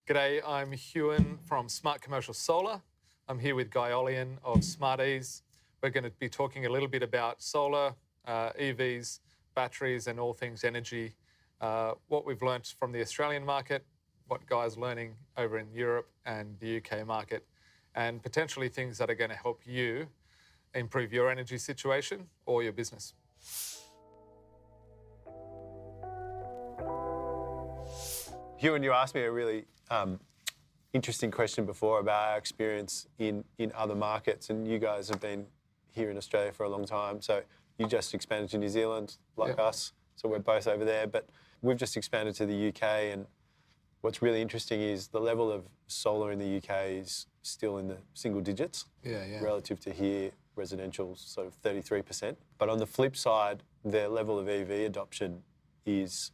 G'day, I'm Huoun from Smart Commercial Solar. I'm here with Guy Olian of SmartEase. We're going to be talking a little bit about solar, EVs, batteries and all things energy, what we've learnt from the Australian market, what Guy's learning over in Europe and the UK market, and potentially things that are going to help you improve your energy situation or your business. Huoun, you asked me a really interesting question before about our experience in other markets, and you guys have been here in Australia for a long time. So you just expanded to New Zealand, like us, so we're both over there, but we've just expanded to the UK, and what's really interesting is the level of solar in the UK is still in the single digits relative to here, residential sort of 33%. But on the flip side, their level of EV adoption is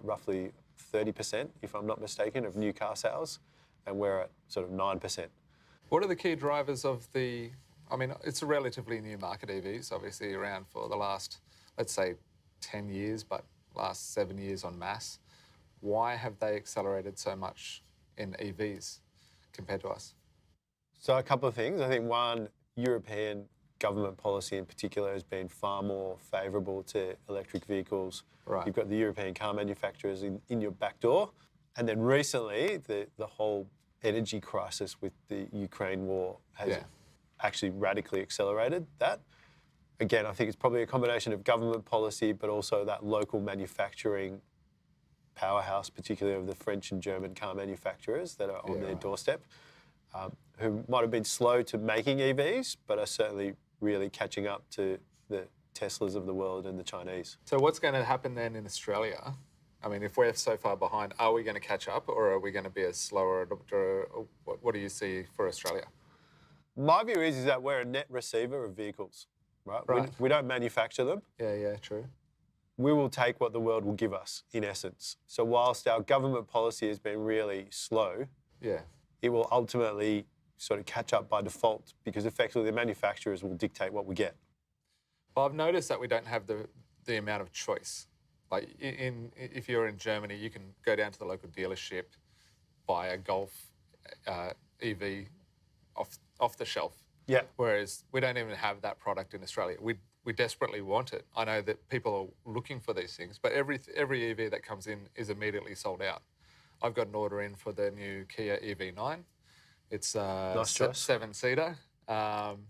roughly 30%, if I'm not mistaken, of new car sales, and we're at sort of 9%. What are the key drivers of it's a relatively new market, EVs, obviously around for the last, let's say, 10 years, but last 7 years en masse. Why have they accelerated so much in EVs compared to us? So a couple of things. I think one, European government policy in particular has been far more favourable to electric vehicles. Right. You've got the European car manufacturers in your back door. And then recently, the whole energy crisis with the Ukraine war has actually radically accelerated that. Again, I think it's probably a combination of government policy, but also that local manufacturing powerhouse, particularly of the French and German car manufacturers that are on their doorstep, who might have been slow to making EVs, but are certainly really catching up to the Teslas of the world and the Chinese. So what's going to happen then in Australia? I mean, if we're so far behind, are we going to catch up or are we going to be a slower adopter? What do you see for Australia? My view is that we're a net receiver of vehicles, right? We don't manufacture them. Yeah, true. We will take what the world will give us, in essence. So whilst our government policy has been really slow, it will ultimately sort of catch up by default because effectively the manufacturers will dictate what we get. Well, I've noticed that we don't have the amount of choice. Like if you're in Germany, you can go down to the local dealership, buy a Golf EV off the shelf. Yeah. Whereas we don't even have that product in Australia. We desperately want it. I know that people are looking for these things, but every EV that comes in is immediately sold out. I've got an order in for the new Kia EV9. It's a seven-seater. I'm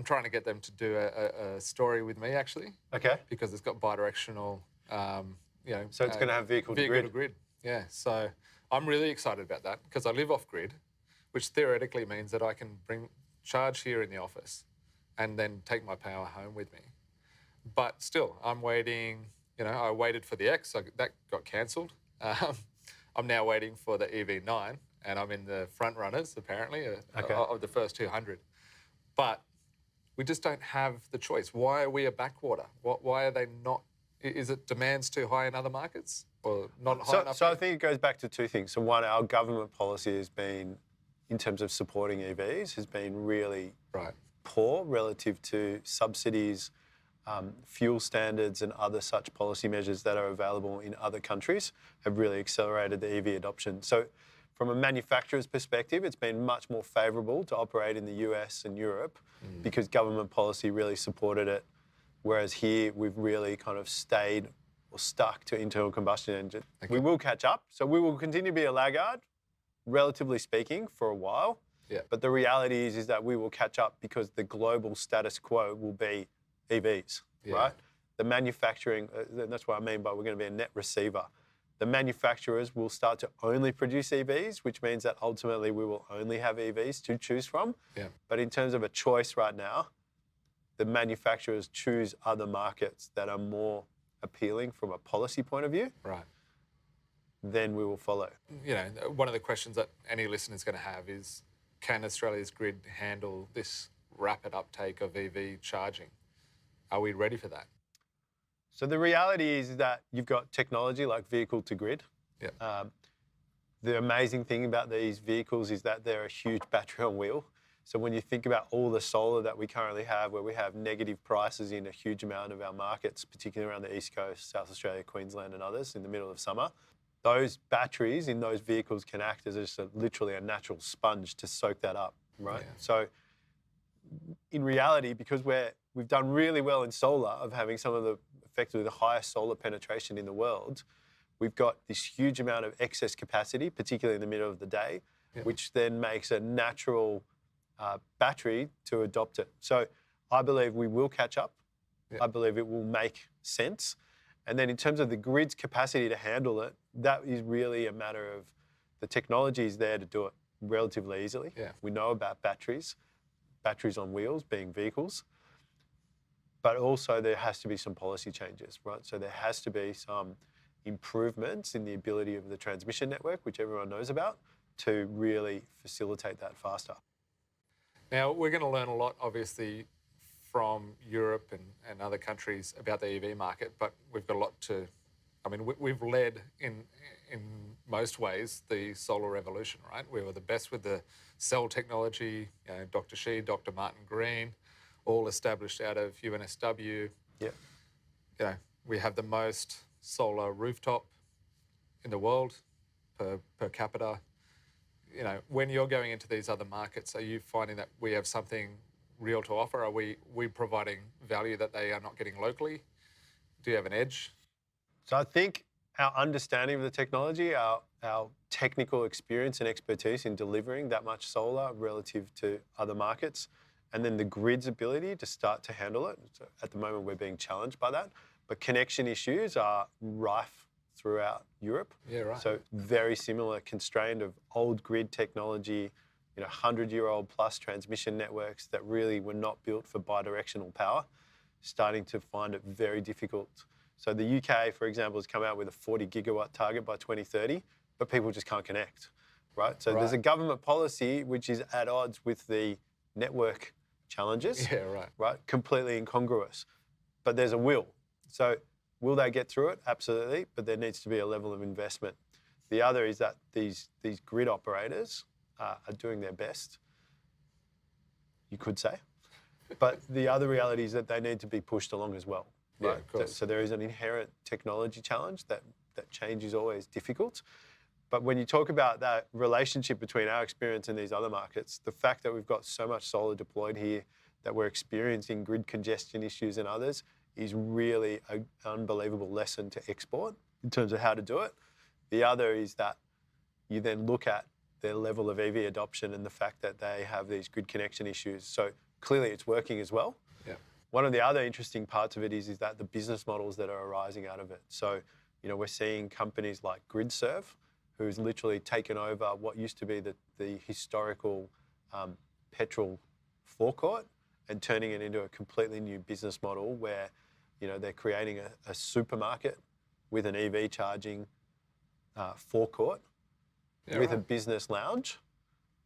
trying to get them to do a story with me, actually. Okay. Because it's got bi-directional, So it's going to have vehicle to grid. Yeah. So I'm really excited about that because I live off grid, which theoretically means that I can charge here in the office and then take my power home with me. But still, I'm waiting. I waited for the X. That got cancelled. I'm now waiting for the EV9, and I'm in the front runners, apparently, of the first 200. But we just don't have the choice. Why are we a backwater? Why are they not? Is it demand's too high in other markets or not high enough? So I think it goes back to two things. So one, our government policy has been, in terms of supporting EVs, has been really poor relative to subsidies, fuel standards and other such policy measures that are available in other countries have really accelerated the EV adoption. So from a manufacturer's perspective, it's been much more favourable to operate in the US and Europe because government policy really supported it, whereas here we've really kind of stayed or stuck to internal combustion engine. Okay. We will catch up, so we will continue to be a laggard, relatively speaking, for a while. Yeah. But the reality is that we will catch up because the global status quo will be EVs, right? The manufacturing, that's what I mean by we're going to be a net receiver. The manufacturers will start to only produce EVs, which means that ultimately we will only have EVs to choose from. Yeah. But in terms of a choice right now, the manufacturers choose other markets that are more appealing from a policy point of view. Right. Then we will follow. One of the questions that any listener is going to have is, can Australia's grid handle this rapid uptake of EV charging? Are we ready for that? So the reality is that you've got technology like vehicle to grid. Yeah. The amazing thing about these vehicles is that they're a huge battery on wheel. So when you think about all the solar that we currently have, where we have negative prices in a huge amount of our markets, particularly around the East Coast, South Australia, Queensland and others in the middle of summer, those batteries in those vehicles can act as literally a natural sponge to soak that up, right? Yeah. So in reality, because we've done really well in solar of having some of effectively the highest solar penetration in the world, we've got this huge amount of excess capacity, particularly in the middle of the day, which then makes a natural battery to adopt it. So I believe we will catch up. I believe it will make sense. And then in terms of the grid's capacity to handle it, that is really a matter of the technology is there to do it relatively easily. Yeah. We know about batteries on wheels being vehicles, but also there has to be some policy changes, right? So there has to be some improvements in the ability of the transmission network, which everyone knows about, to really facilitate that faster. Now, we're going to learn a lot, obviously, from Europe and other countries about the EV market, but we've got a lot to... I mean, we've led in most ways the solar revolution, right? We were the best with the cell technology, Dr. Shi, Dr. Martin Green, all established out of UNSW. Yeah. We have the most solar rooftop in the world per capita. When you're going into these other markets, are you finding that we have something real to offer? Are we providing value that they are not getting locally? Do you have an edge? So I think our understanding of the technology, our technical experience and expertise in delivering that much solar relative to other markets, and then the grid's ability to start to handle it. So at the moment, we're being challenged by that. But connection issues are rife throughout Europe. Yeah, right. So very similar, constrained of old grid technology, 100-year-old plus transmission networks that really were not built for bidirectional power, starting to find it very difficult. So the UK, for example, has come out with a 40 gigawatt target by 2030, but people just can't connect, right? So there's a government policy which is at odds with the network challenges, right? Completely incongruous, but there's a will. So will they get through it? Absolutely, but there needs to be a level of investment. The other is that these grid operators are doing their best, you could say, but the other reality is that they need to be pushed along as well. Right? Yeah, of course. So there is an inherent technology challenge that change is always difficult. But when you talk about that relationship between our experience and these other markets, the fact that we've got so much solar deployed here, that we're experiencing grid congestion issues and others, is really an unbelievable lesson to export in terms of how to do it. The other is that you then look at their level of EV adoption and the fact that they have these grid connection issues. So clearly it's working as well. Yeah. One of the other interesting parts of it is that the business models that are arising out of it. So, we're seeing companies like GridServe, who's literally taken over what used to be the historical petrol forecourt and turning it into a completely new business model where, they're creating a supermarket with an EV charging forecourt with a business lounge,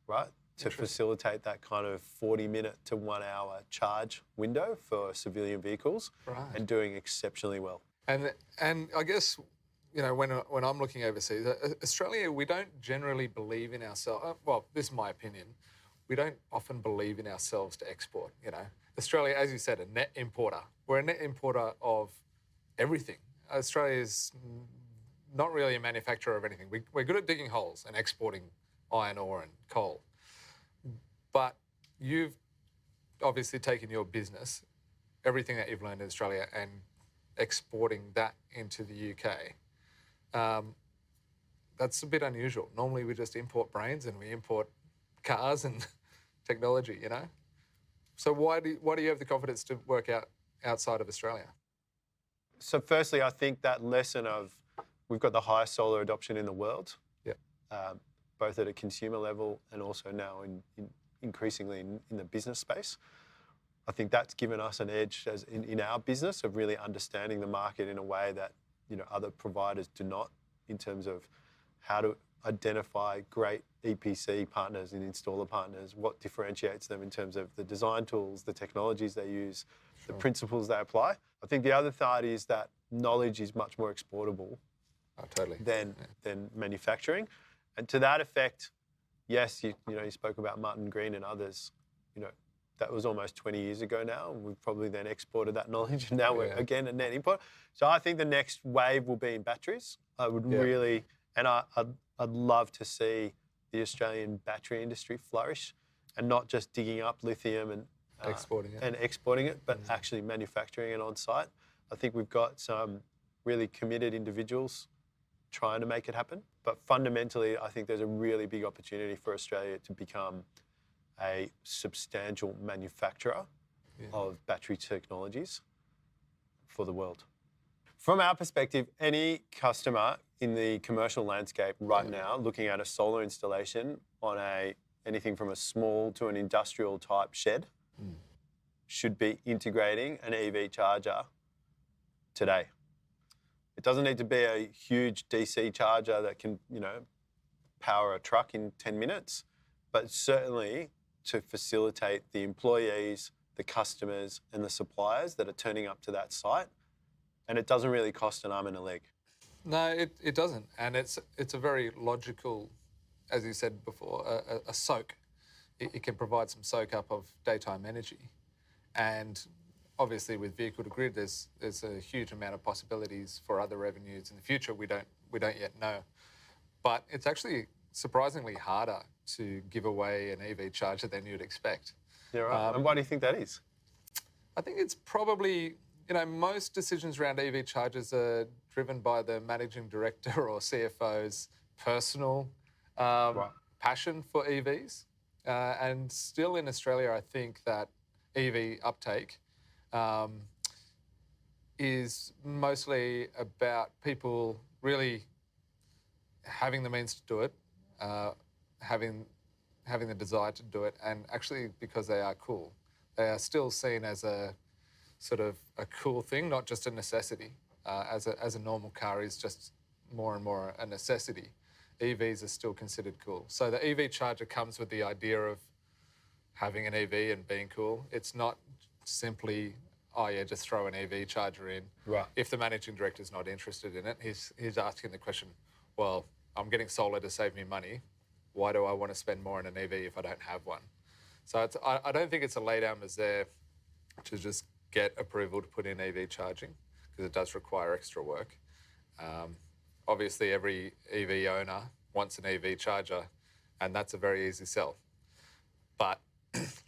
right? To facilitate that kind of 40-minute to 1 hour charge window for civilian vehicles, and doing exceptionally well. And I guess, when I'm looking overseas, Australia, we don't generally believe in ourselves. Well, this is my opinion. We don't often believe in ourselves to export. Australia, as you said, a net importer. We're a net importer of everything. Australia is not really a manufacturer of anything. We're good at digging holes and exporting iron ore and coal. But you've obviously taken your business, everything that you've learned in Australia, and exporting that into the UK. That's a bit unusual. Normally we just import brains and we import cars and technology, So why do you have the confidence to work outside of Australia? So firstly, I think that lesson of we've got the highest solar adoption in the world, both at a consumer level and also now increasingly in the business space. I think that's given us an edge in our business of really understanding the market in a way that other providers do not, in terms of how to identify great EPC partners and installer partners, what differentiates them in terms of the design tools, the technologies they use, the principles they apply. I think the other side is that knowledge is much more exportable than manufacturing. And to that effect, yes, you spoke about Martin Green and others. That was almost 20 years ago now. We've probably then exported that knowledge, and now we're again a net import. So I think the next wave will be in batteries. I would really And I'd love to see the Australian battery industry flourish, and not just digging up lithium and exporting it, but actually manufacturing it on site. I think we've got some really committed individuals trying to make it happen. But fundamentally, I think there's a really big opportunity for Australia to become a substantial manufacturer of battery technologies for the world. From our perspective, any customer in the commercial landscape right now looking at a solar installation on anything from a small to an industrial type shed should be integrating an EV charger today. It doesn't need to be a huge DC charger that can, power a truck in 10 minutes, but certainly to facilitate the employees, the customers and the suppliers that are turning up to that site. And it doesn't really cost an arm and a leg. No, it doesn't. And it's a very logical, as you said before, a soak. It can provide some soak up of daytime energy. And obviously with vehicle to grid, there's a huge amount of possibilities for other revenues in the future we don't yet know. But it's actually surprisingly harder to give away an EV charger than you'd expect. Yeah, right. And why do you think that is? I think it's probably, most decisions around EV chargers are driven by the managing director or CFO's personal passion for EVs. And still in Australia, I think that EV uptake is mostly about people really having the means to do it, having the desire to do it, and actually because they are cool. They are still seen as a sort of a cool thing, not just a necessity. As a normal car is just more and more a necessity. EVs are still considered cool. So the EV charger comes with the idea of having an EV and being cool. It's not simply, just throw an EV charger in. Right. If the managing director's not interested in it, he's asking the question, well, I'm getting solar to save me money. Why do I want to spend more on an EV if I don't have one? So I don't think it's a lay down misère to just get approval to put in EV charging, because it does require extra work. Obviously, every EV owner wants an EV charger, and that's a very easy sell. But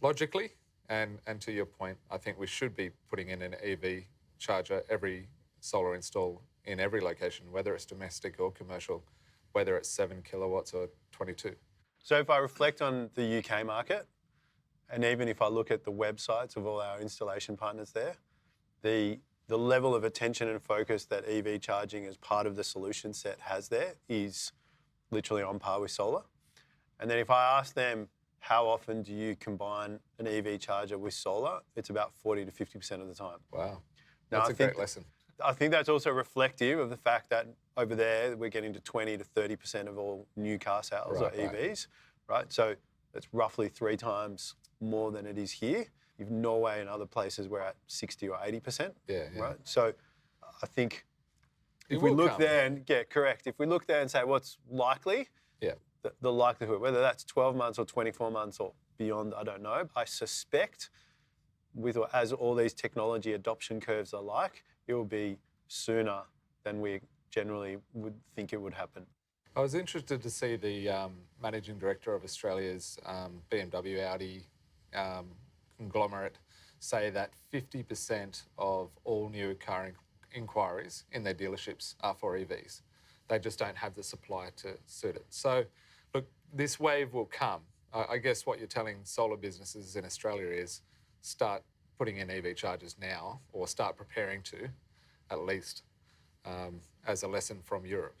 logically, and to your point, I think we should be putting in an EV charger, every solar install in every location, whether it's domestic or commercial, whether it's 7 kilowatts or 22. So if I reflect on the UK market, and even if I look at the websites of all our installation partners there, the level of attention and focus that EV charging as part of the solution set has there is literally on par with solar. And then if I ask them, how often do you combine an EV charger with solar? It's about 40 to 50% of the time. Wow. That's a great lesson. I think that's also reflective of the fact that over there, we're getting to 20 to 30% of all new car sales are EVs, right? So that's roughly 3 times more than it is here. If Norway and other places, we're at 60 or 80%, right? So I think if we look there and if we look there and say what's likely, the likelihood, whether that's 12 months or 24 months or beyond, I don't know. I suspect as all these technology adoption curves are like, it will be sooner than we generally would think it would happen. I was interested to see the managing director of Australia's BMW Audi conglomerate say that 50% of all new car inquiries in their dealerships are for EVs. They just don't have the supply to suit it. So, look, this wave will come. I guess what you're telling solar businesses in Australia is start putting in EV chargers now, or start preparing to, at least, as a lesson from Europe.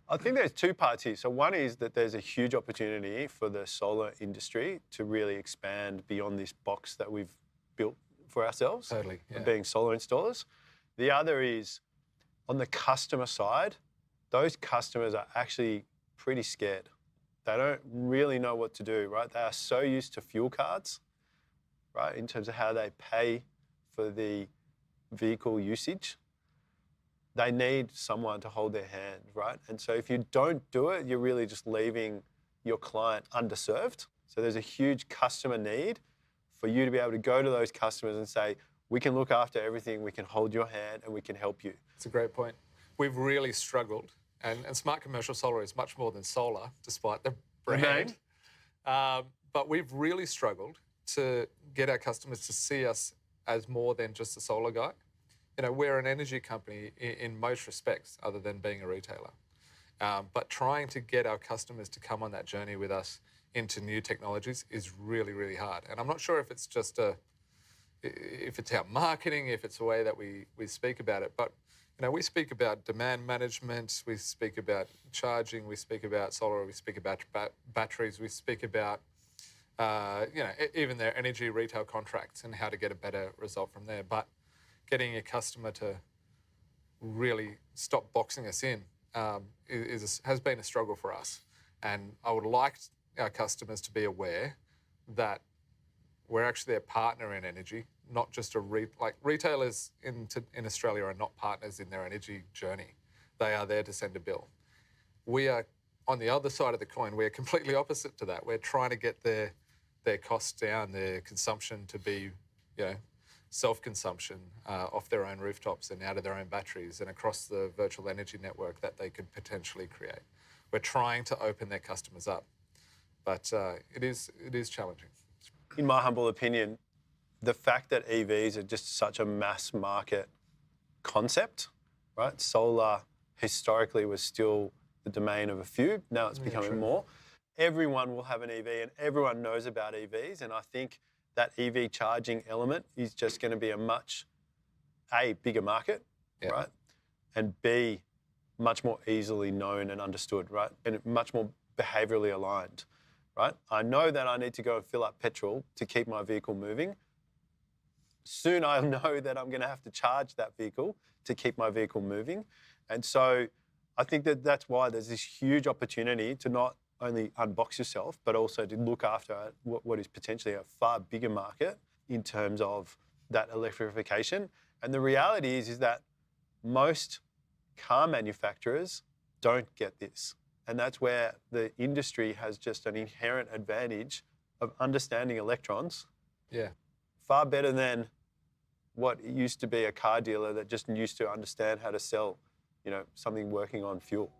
I think there's 2 parts here. So one is that there's a huge opportunity for the solar industry to really expand beyond this box that we've built for ourselves, being solar installers. The other is on the customer side, those customers are actually pretty scared. They don't really know what to do, right? They are so used to fuel cards, right, in terms of how they pay for the vehicle usage. They need someone to hold their hand, right? And so if you don't do it, you're really just leaving your client underserved. So there's a huge customer need for you to be able to go to those customers and say, we can look after everything, we can hold your hand and we can help you. It's a great point. We've really struggled, And smart commercial solar is much more than solar, despite the brand. name. But we've really struggled to get our customers to see us as more than just a solar guy. You know, we're an energy company in most respects, other than being a retailer. But trying to get our customers to come on that journey with us into new technologies is really, really hard. And I'm not sure if it's just if it's our marketing, if it's the way that we speak about it. But, you know, we speak about demand management, we speak about charging, we speak about solar, we speak about batteries, we speak about, you know, even their energy retail contracts and how to get a better result from there. But getting a customer to really stop boxing us in has been a struggle for us. And I would like our customers to be aware that we're actually a partner in energy, not just retailers in Australia are not partners in their energy journey. They are there to send a bill. We are on the other side of the coin. We're completely opposite to that. We're trying to get their costs down, their consumption to be, you know, self-consumption off their own rooftops and out of their own batteries and across the virtual energy network that they could potentially create. We're trying to open their customers up, but it is challenging. In my humble opinion, the fact that EVs are just such a mass market concept, right? Solar historically was still the domain of a few. Now it's becoming more. Everyone will have an EV and everyone knows about EVs. And I think that EV charging element is just going to be a bigger market, right? And B, much more easily known and understood, right? And much more behaviourally aligned, right? I know that I need to go and fill up petrol to keep my vehicle moving. Soon I know that I'm going to have to charge that vehicle to keep my vehicle moving. And so I think that that's why there's this huge opportunity to not only unbox yourself, but also to look after what is potentially a far bigger market in terms of that electrification. And the reality is that most car manufacturers don't get this. And that's where the industry has just an inherent advantage of understanding electrons. Yeah. Far better than what used to be a car dealer that just used to understand how to sell, you know, something working on fuel.